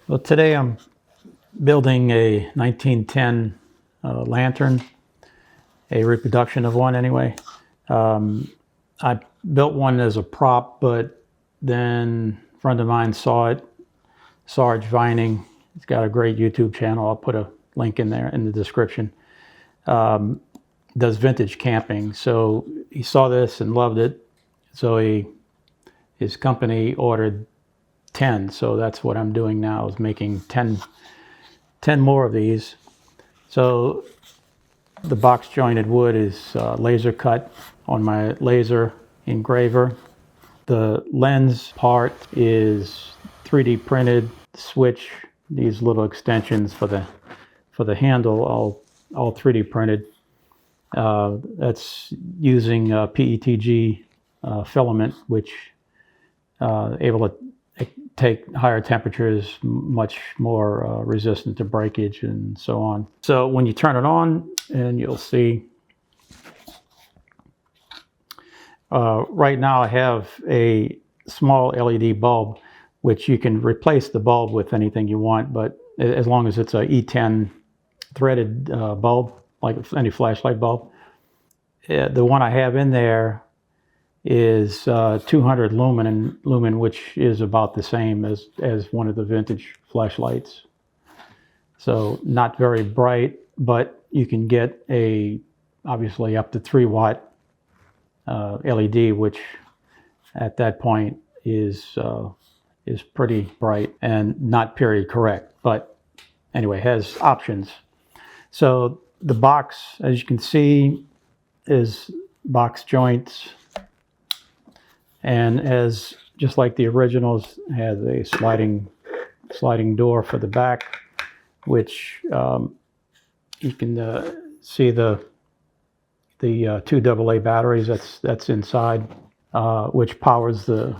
Well, today I'm building a 1910 lantern, a reproduction of one anyway. I built one as a prop, but then a friend of mine saw it, Sarge Vining. He's got a great YouTube channel. I'll put a link in there in the description. Does vintage camping. So he saw this and loved it. So his company ordered 10. So that's what I'm doing now, is making 10 more of these. So the box jointed wood is laser cut on my laser engraver. The lens part is 3D printed. Switch, these little extensions for the handle, all 3D printed. That's using PETG filament, which able to take higher temperatures, much more resistant to breakage and so on. So when you turn it on, and you'll see, right now I have a small LED bulb, which you can replace the bulb with anything you want, but as long as it's a E10 threaded bulb, like any flashlight bulb. The one I have in there is 200 lumen, which is about the same as one of the vintage flashlights. So not very bright, but you can get obviously up to 3 watt LED, which at that point is pretty bright and not period correct, but anyway, has options. So the box, as you can see, is box joints, and just like the originals, has a sliding door for the back, which you can see the 2 AA batteries that's inside, which powers the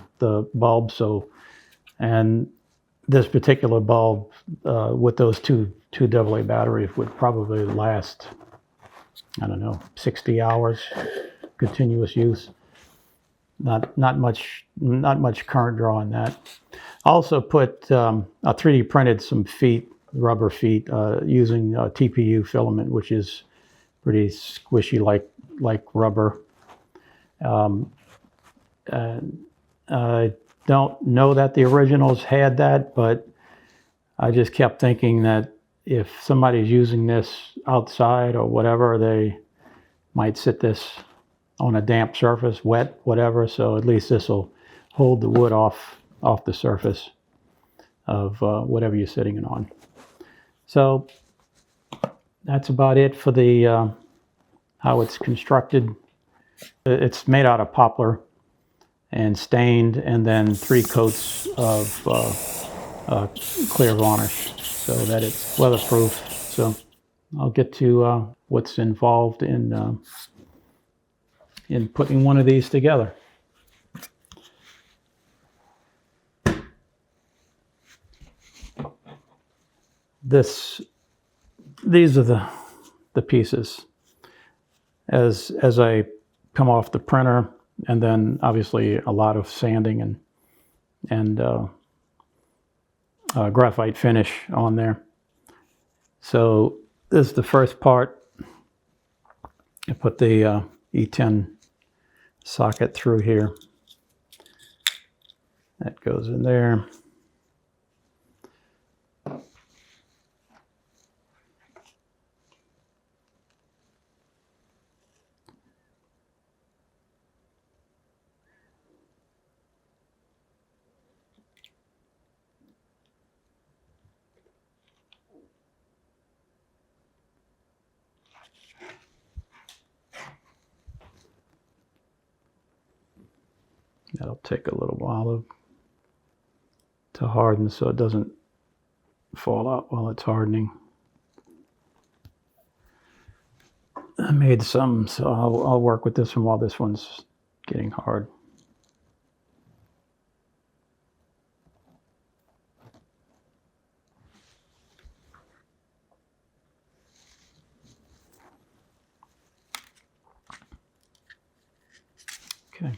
bulb. So, and this particular bulb with those two AA batteries would probably last, I don't know, 60 hours continuous use. Not much current draw on that. I also put I 3D printed some feet, rubber feet, using TPU filament, which is pretty squishy, like rubber. I don't know that the originals had that, but I just kept thinking that if somebody's using this outside or whatever, they might sit this on a damp surface, wet, whatever. So at least this will hold the wood off the surface of whatever you're sitting it on. So that's about it for the how it's constructed. It's made out of poplar and stained, and then 3 coats of clear varnish so that it's weatherproof. So I'll get to what's involved in putting one of these together. These are the pieces as I come off the printer, and then obviously a lot of sanding and graphite finish on there. So this is the first part. I put the E10 socket through here. That goes in there. That'll take a little while to harden so it doesn't fall out while it's hardening. I made some, so I'll work with this one while this one's getting hard. Okay.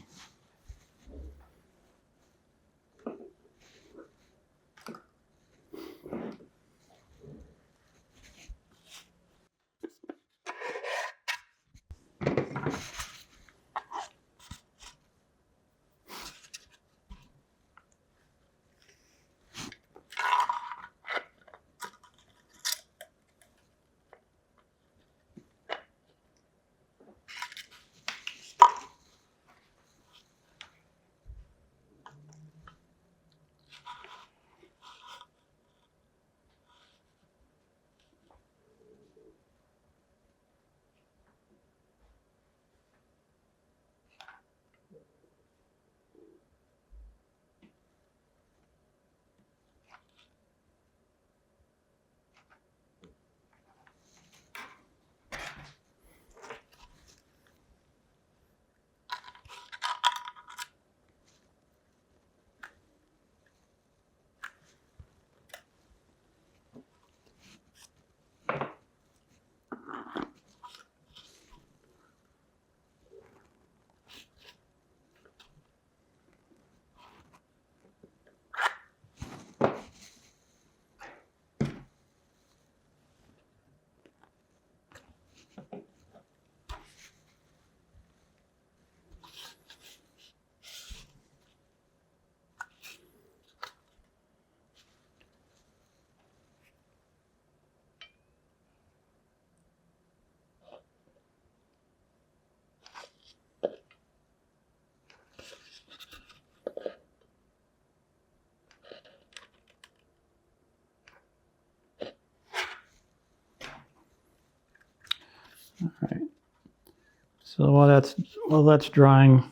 So while that's drying,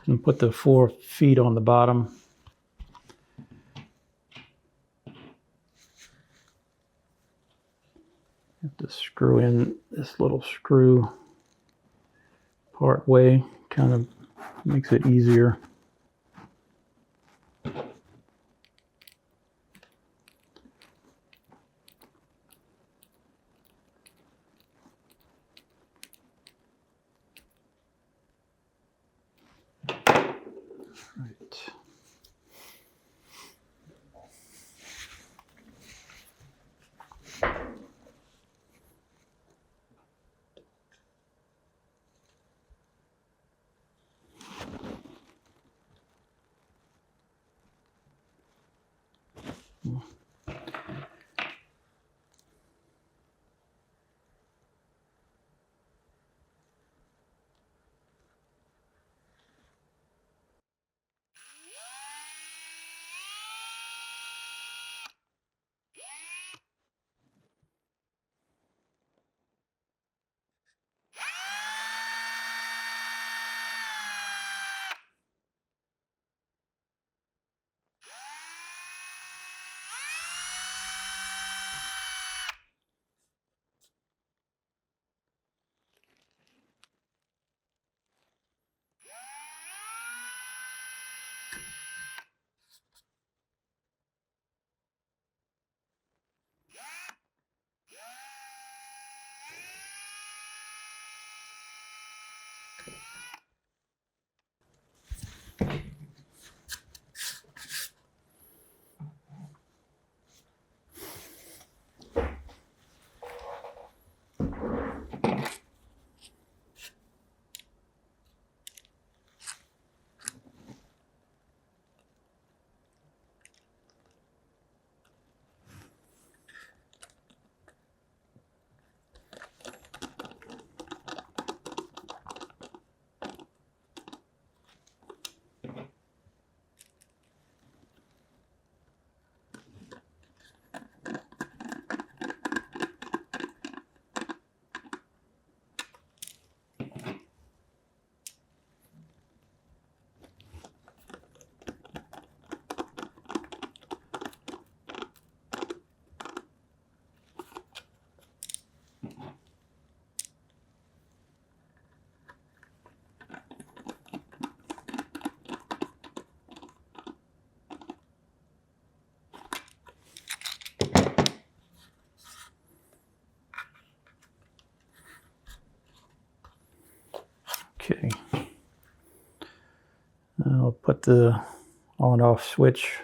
and put the 4 feet on the bottom. Have to screw in this little screw part way, kind of makes it easier. Right. Okay. I'll put the on off switch.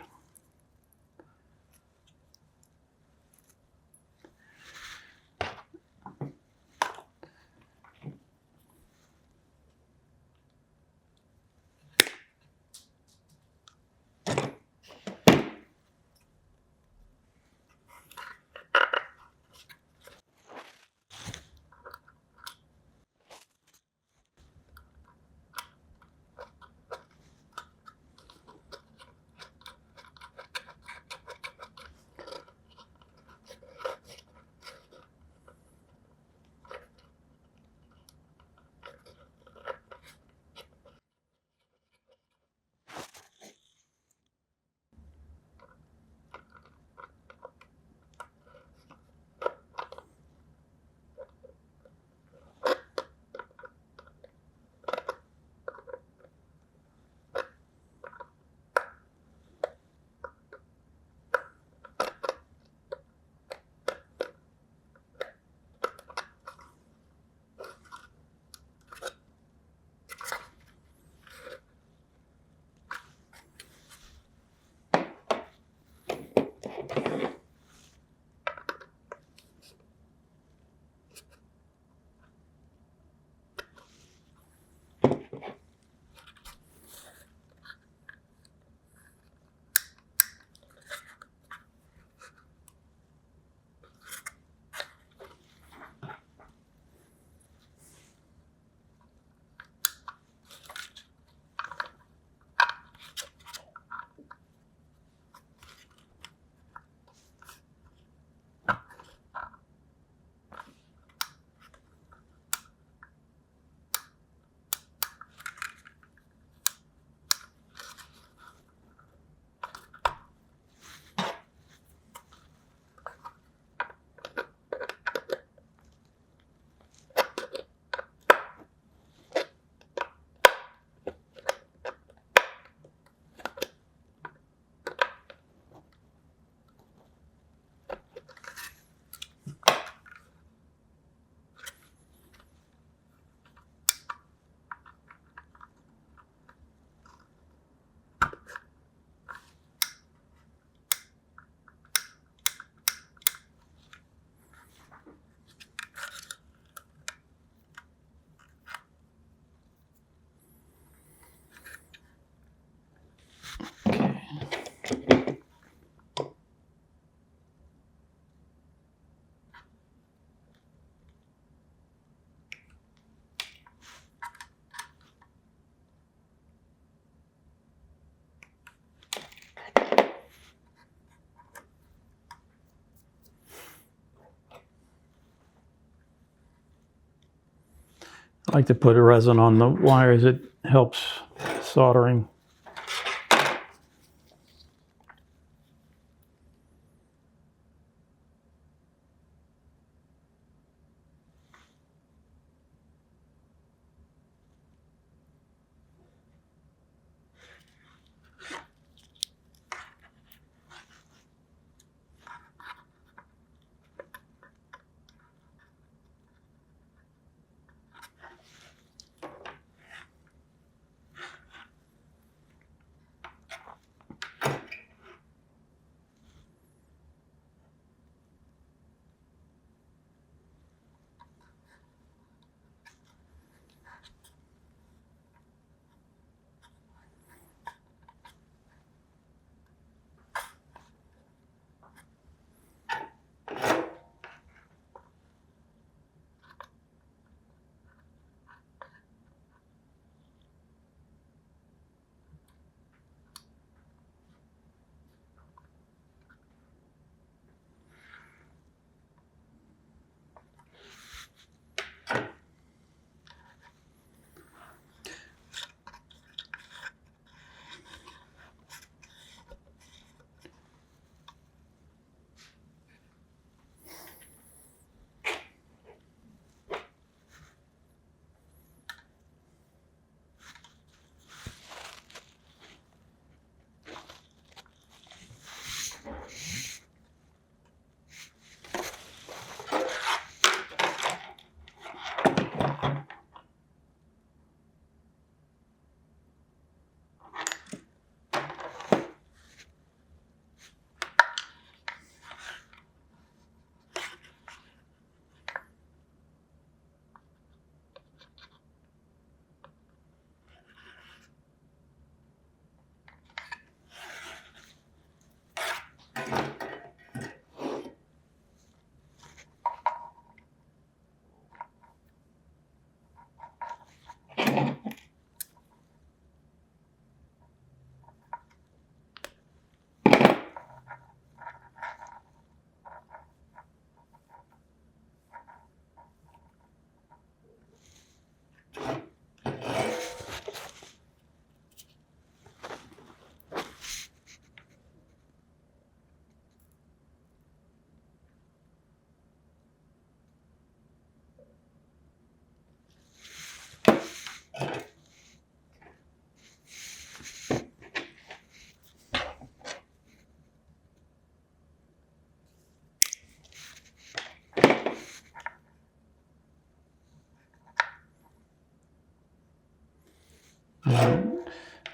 I like to put a resin on the wires. It helps soldering.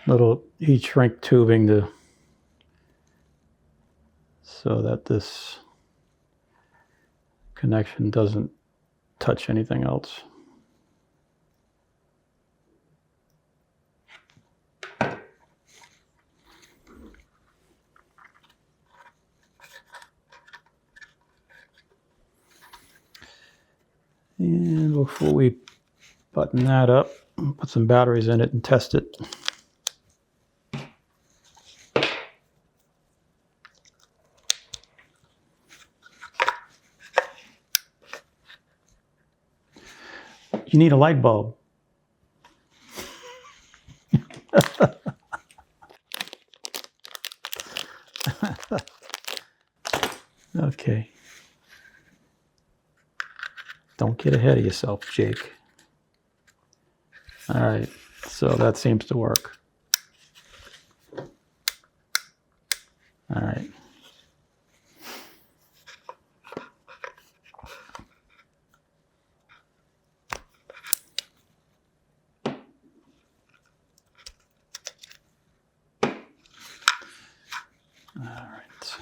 Little heat shrink tubing to so that this connection doesn't touch anything else. And before we button that up, put some batteries in it and test it. You need a light bulb. Okay. Don't get ahead of yourself, Jake. All right, so that seems to work. All right. All right. So.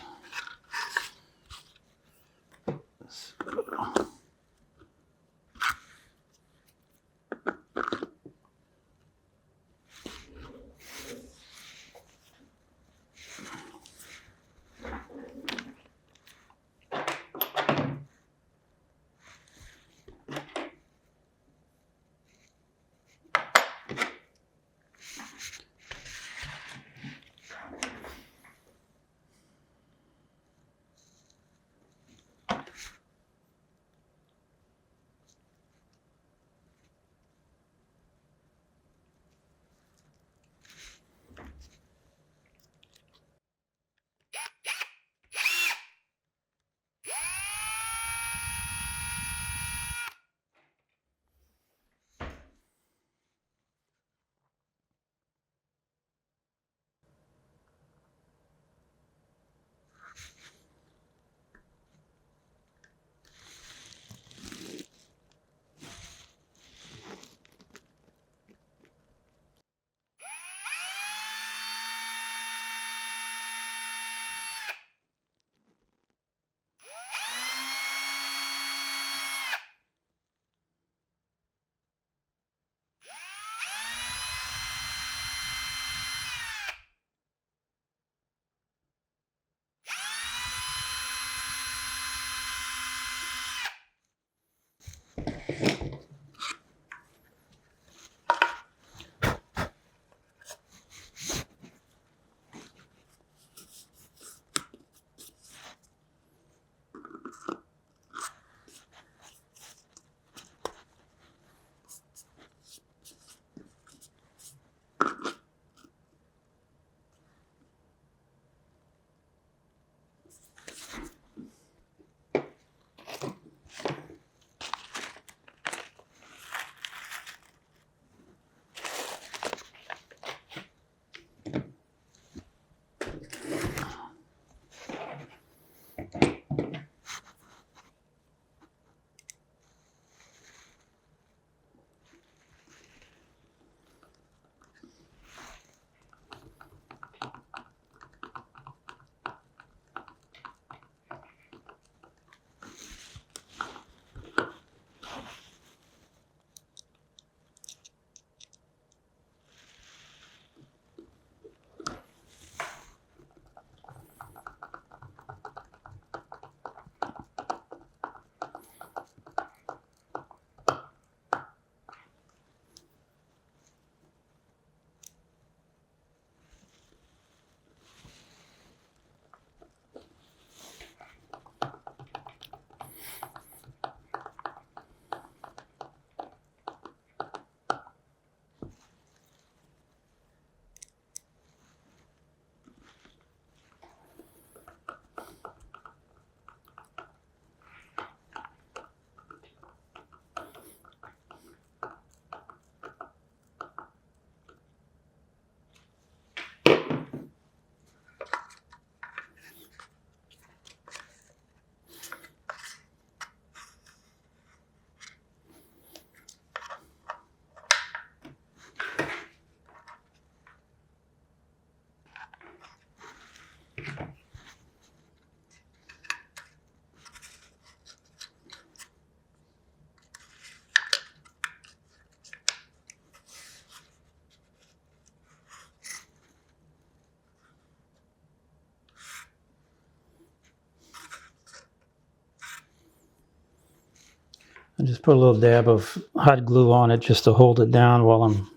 I just put a little dab of hot glue on it just to hold it down while I'm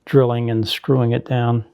drilling and screwing it down.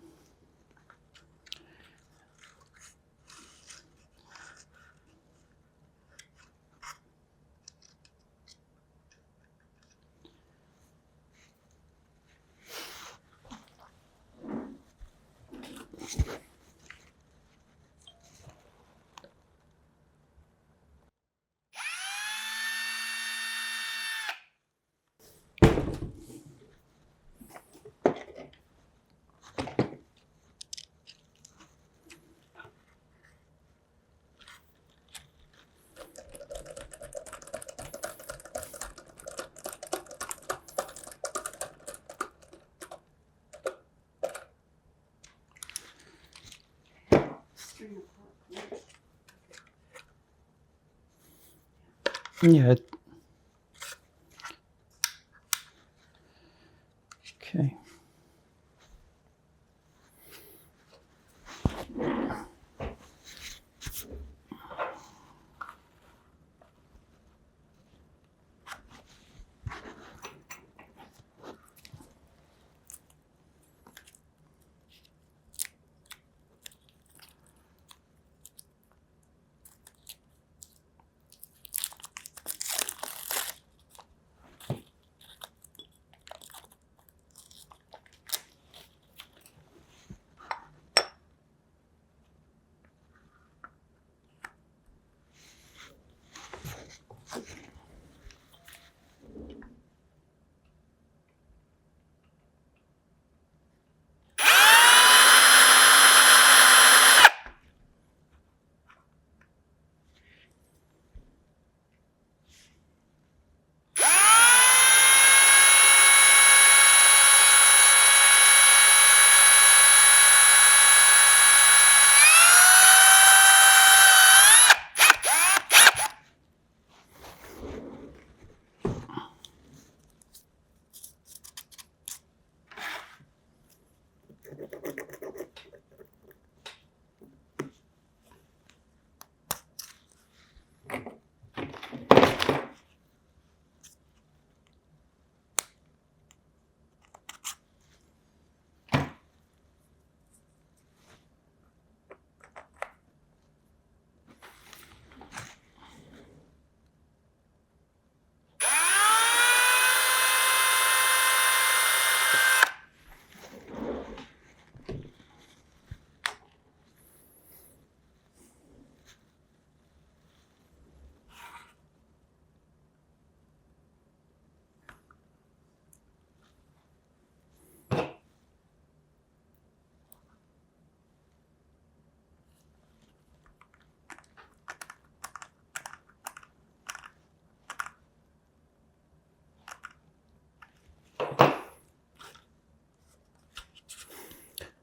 Yeah. Okay.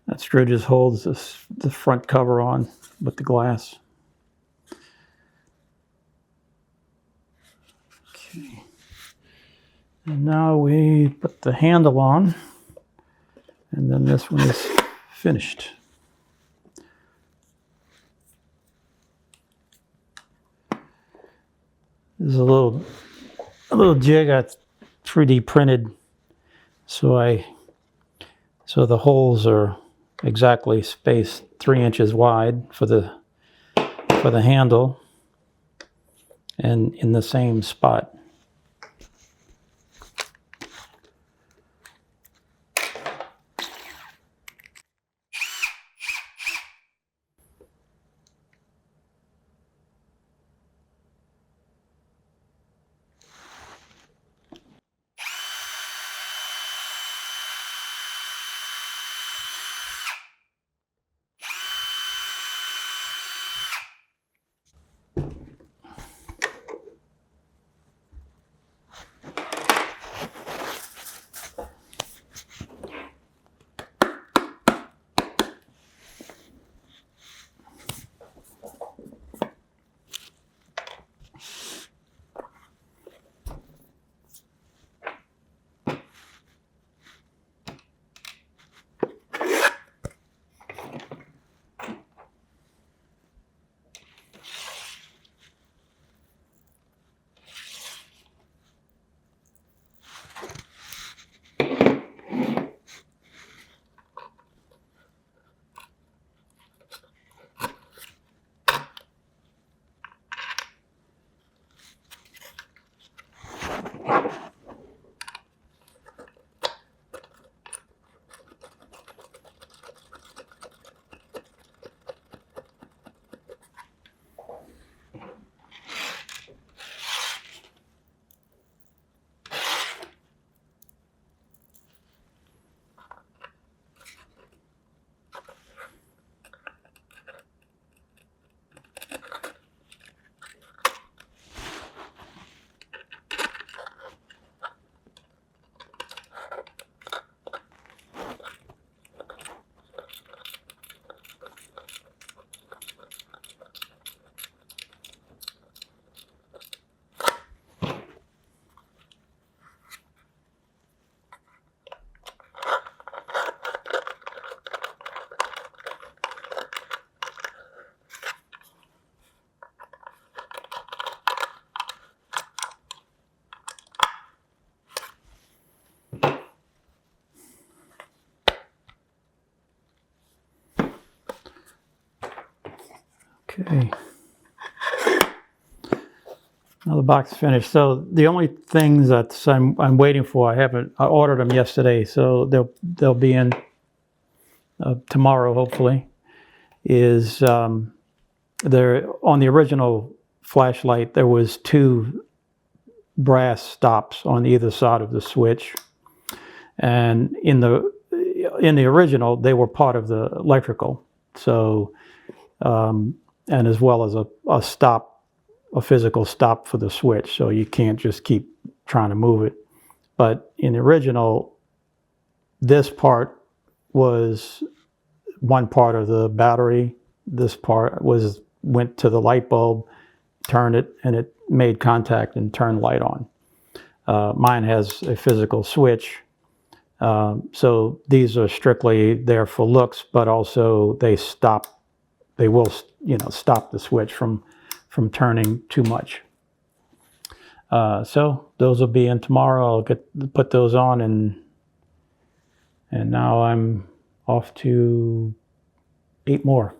That screw just holds the front cover on with the glass. Okay. And now we put the handle on, and then this one is finished. This is a little jig I 3D printed, so the holes are exactly spaced 3 inches wide for the handle, and in the same spot. Okay. Now the box is finished. So the only things that I'm waiting for, I ordered them yesterday, so they'll be in tomorrow hopefully. Is there on the original flashlight there was 2 brass stops on either side of the switch, and in the original they were part of the electrical. So and as well as a stop. A physical stop for the switch, so you can't just keep trying to move it. But in the original, this part was one part of the battery. This part went to the light bulb, turned it, and it made contact and turned light on. Mine has a physical switch, so these are strictly there for looks, but also they will stop the switch from turning too much. So those will be in tomorrow. I'll put those on, and now I'm off to 8 more.